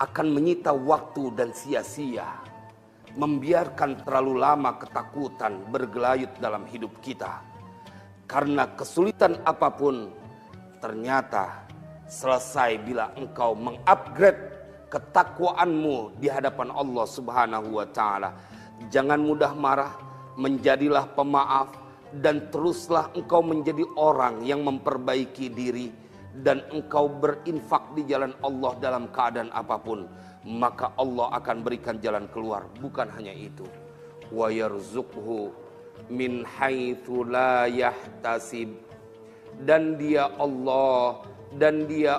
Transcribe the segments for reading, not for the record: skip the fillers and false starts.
akan menyita waktu dan sia-sia, membiarkan terlalu lama ketakutan bergelayut dalam hidup kita. Karena kesulitan apapun ternyata selesai bila engkau mengupgrade ketakwaanmu di hadapan Allah Subhanahu wa taala. Jangan mudah marah, menjadilah pemaaf, dan teruslah engkau menjadi orang yang memperbaiki diri, dan engkau berinfak di jalan Allah dalam keadaan apapun, maka Allah akan berikan jalan keluar. Bukan hanya itu, wa yarzuqhu min haitsu la yahtasib, dan dia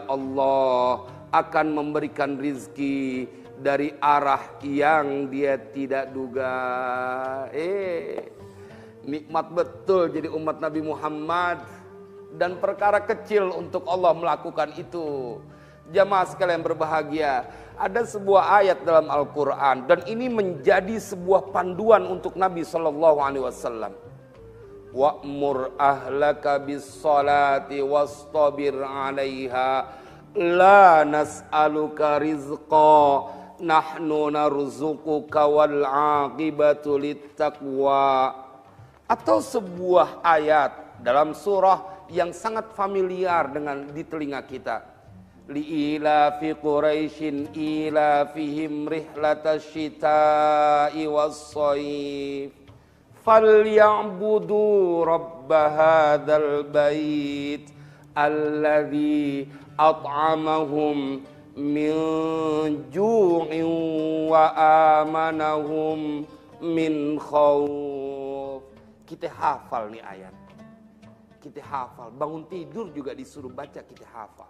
Allah akan memberikan rizki dari arah yang dia tidak duga. Nikmat betul jadi umat Nabi Muhammad, dan perkara kecil untuk Allah melakukan itu. Jamaah sekalian berbahagia, ada sebuah ayat dalam Al-Quran, dan ini menjadi sebuah panduan untuk Nabi SAW. Wa'mur ahlaka bis salati wastabir 'alaiha la nas'aluka rizqa nahnu narzuquka wal 'aqibatu littaqwa. Atau sebuah ayat dalam surah yang sangat familiar dengan di telinga kita. Li'ilafi Quraisyin ilafihim rihlatash shita'i was-shayf falya'budu rabb hadzal bait alladzi at'amahum min ju'in wa amanahum min khawf. Kita hafal nih ayat, kita hafal, bangun tidur juga disuruh baca, kita hafal.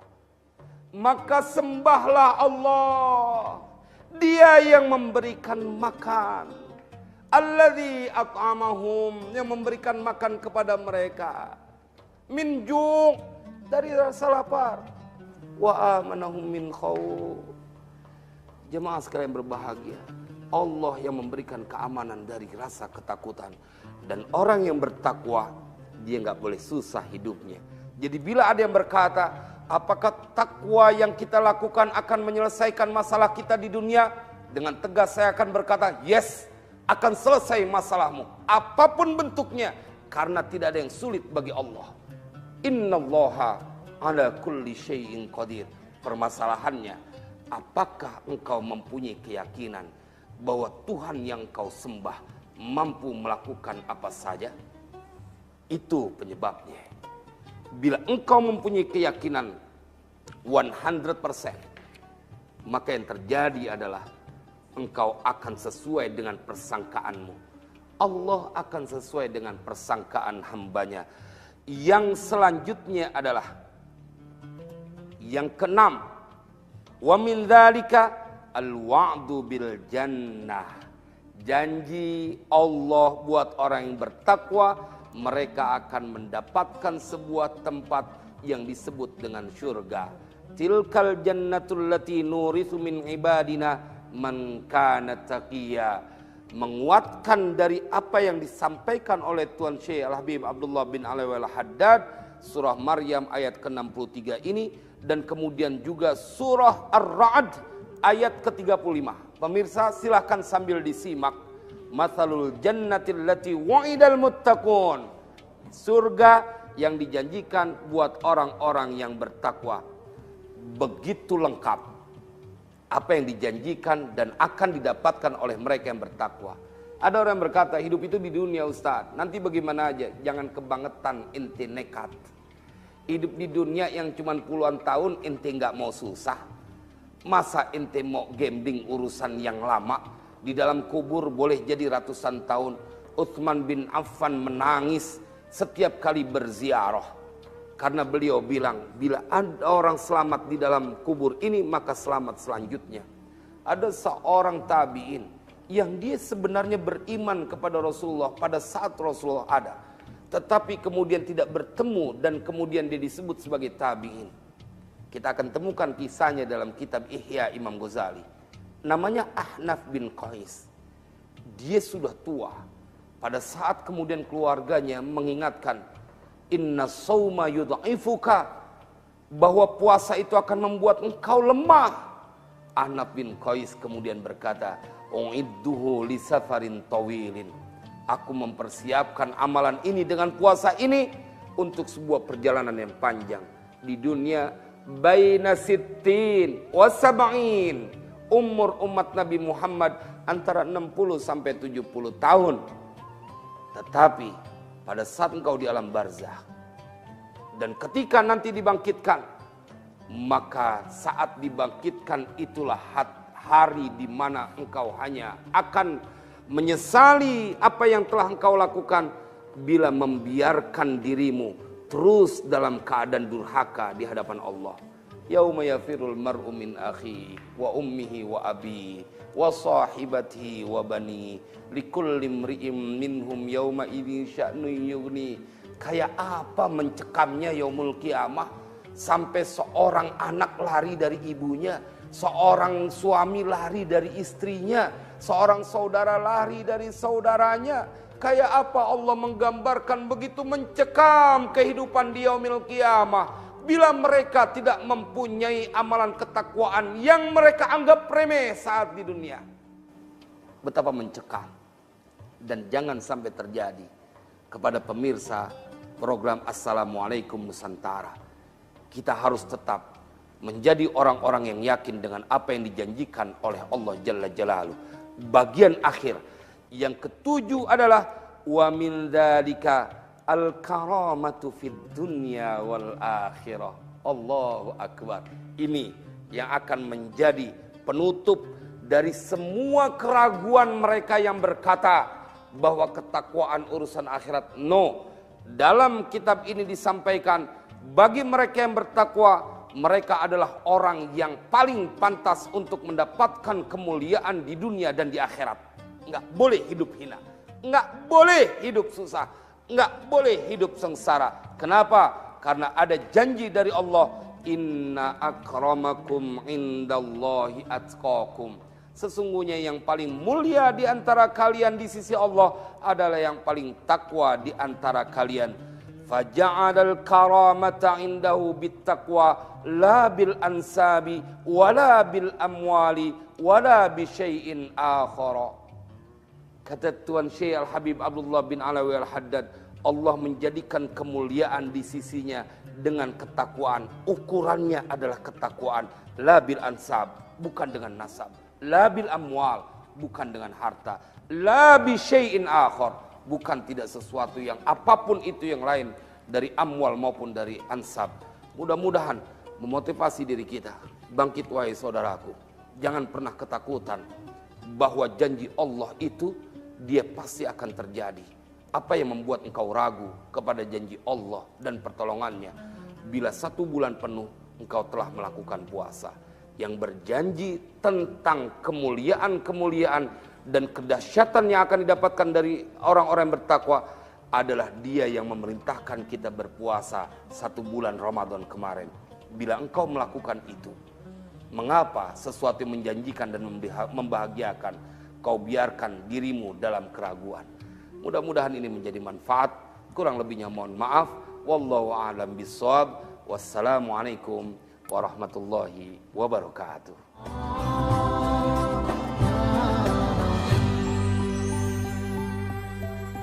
Maka sembahlah Allah, dia yang memberikan makan, alladzi at'amahum, yang memberikan makan kepada mereka, min ju', dari rasa lapar, wa amanahum min khawf. Jemaah sekalian berbahagia, Allah yang memberikan keamanan dari rasa ketakutan. Dan orang yang bertakwa, dia nggak boleh susah hidupnya. Jadi bila ada yang berkata, apakah takwa yang kita lakukan akan menyelesaikan masalah kita di dunia? Dengan tegas saya akan berkata, yes, akan selesai masalahmu, apapun bentuknya, karena tidak ada yang sulit bagi Allah. Innallaha ala kulli syai'in qadir. Permasalahannya, apakah engkau mempunyai keyakinan bahwa Tuhan yang kau sembah mampu melakukan apa saja? Itu penyebabnya. Bila engkau mempunyai keyakinan 100%, maka yang terjadi adalah engkau akan sesuai dengan persangkaanmu. Allah akan sesuai dengan persangkaan hambanya. Yang selanjutnya adalah yang keenam, wa min dzalika al-wa'du bil jannah. Janji Allah buat orang yang bertakwa, mereka akan mendapatkan sebuah tempat yang disebut dengan surga. Tilkal jannatul lati nurithu min ibadina man kana taqiyya. Menguatkan dari apa yang disampaikan oleh Tuan Syekh Al-Habib Abdullah bin Alwi Al-Haddad, surah Maryam ayat ke-63 ini, dan kemudian juga surah Ar-Ra'd ayat ke-35. Pemirsa silahkan sambil disimak. Mathalul jannatil lati wa'idal muttaqun. Surga yang dijanjikan buat orang-orang yang bertakwa. Begitu lengkap apa yang dijanjikan dan akan didapatkan oleh mereka yang bertakwa. Ada orang yang berkata, hidup itu di dunia Ustaz, nanti bagaimana aja, jangan kebangetan, ente nekat. Hidup di dunia yang cuma puluhan tahun, ente nggak mau susah. Masa ente mau gambling urusan yang lama? Di dalam kubur boleh jadi ratusan tahun. Utsman bin Affan menangis setiap kali berziarah, karena beliau bilang, bila ada orang selamat di dalam kubur ini, maka selamat selanjutnya. Ada seorang tabi'in yang dia sebenarnya beriman kepada Rasulullah pada saat Rasulullah ada, tetapi kemudian tidak bertemu, dan kemudian dia disebut sebagai tabi'in. Kita akan temukan kisahnya dalam kitab Ihya Imam Ghazali. Namanya Ahnaf bin Qais. Dia sudah tua. Pada saat kemudian keluarganya mengingatkan, inna sawma yudha'ifuka, bahwa puasa itu akan membuat engkau lemah. Ahnaf bin Qais kemudian berkata, "U'idduhu li safarin tawilin." Aku mempersiapkan amalan ini dengan puasa ini untuk sebuah perjalanan yang panjang di dunia. Baina sittin wa sab'in, umur umat Nabi Muhammad antara 60 sampai 70 tahun. Tetapi pada saat engkau di alam barzakh dan ketika nanti dibangkitkan, maka saat dibangkitkan itulah hari di mana engkau hanya akan menyesali apa yang telah engkau lakukan bila membiarkan dirimu terus dalam keadaan durhaka di hadapan Allah. Yauma yafirul mar'u min akhi wa ummihi wa abi wa sahibatihi wa bani likulli imri'im minhum yauma idzin sya'nun yughni. Kayak apa mencekamnya yaumul kiamah sampai seorang anak lari dari ibunya, seorang suami lari dari istrinya, seorang saudara lari dari saudaranya. Kayak apa Allah menggambarkan begitu mencekam kehidupan di yaumil qiyamah bila mereka tidak mempunyai amalan ketakwaan yang mereka anggap remeh saat di dunia. Betapa mencekam. Dan jangan sampai terjadi kepada pemirsa program Assalamualaikum Nusantara. Kita harus tetap menjadi orang-orang yang yakin dengan apa yang dijanjikan oleh Allah Jalla Jalaluhu. Bagian akhir yang ketujuh adalah wa min dzalika al-karamatu fid dunya wal akhirah. Allahu akbar. Ini yang akan menjadi penutup dari semua keraguan mereka yang berkata bahwa ketakwaan urusan akhirat. No. Dalam kitab ini disampaikan bagi mereka yang bertakwa, mereka adalah orang yang paling pantas untuk mendapatkan kemuliaan di dunia dan di akhirat. Enggak boleh hidup hina, enggak boleh hidup susah, enggak boleh hidup sengsara. Kenapa? Karena ada janji dari Allah, inna akramakum indallahi atqakum. Sesungguhnya yang paling mulia di antara kalian di sisi Allah adalah yang paling takwa di antara kalian. Faja'alal karamata indahu bittaqwa la bil ansabi wala bil amwali wala bi syai'in akhara. Kata Tuan Syekh Al-Habib Abdullah bin Alawi Al-Haddad, Allah menjadikan kemuliaan di sisinya dengan ketakwaan. Ukurannya adalah ketakwaan. La bil ansab, bukan dengan nasab. La bil amwal, bukan dengan harta. La bi syai'in akhar, bukan tidak sesuatu yang apapun itu yang lain dari amwal maupun dari ansab. Mudah-mudahan memotivasi diri kita. Bangkit wahai saudaraku. Jangan pernah ketakutan bahwa janji Allah itu dia pasti akan terjadi. Apa yang membuat engkau ragu kepada janji Allah dan pertolongannya bila 1 bulan penuh engkau telah melakukan puasa yang berjanji tentang kemuliaan-kemuliaan dan kedahsyatan yang akan didapatkan dari orang-orang yang bertakwa adalah dia yang memerintahkan kita berpuasa 1 bulan Ramadan kemarin. Bila engkau melakukan itu, mengapa sesuatu yang menjanjikan dan membahagiakan kau biarkan dirimu dalam keraguan? Mudah-mudahan ini menjadi manfaat. Kurang lebihnya mohon maaf. Wallahu a'lam bishawab. Wassalamualaikum warahmatullahi wabarakatuh.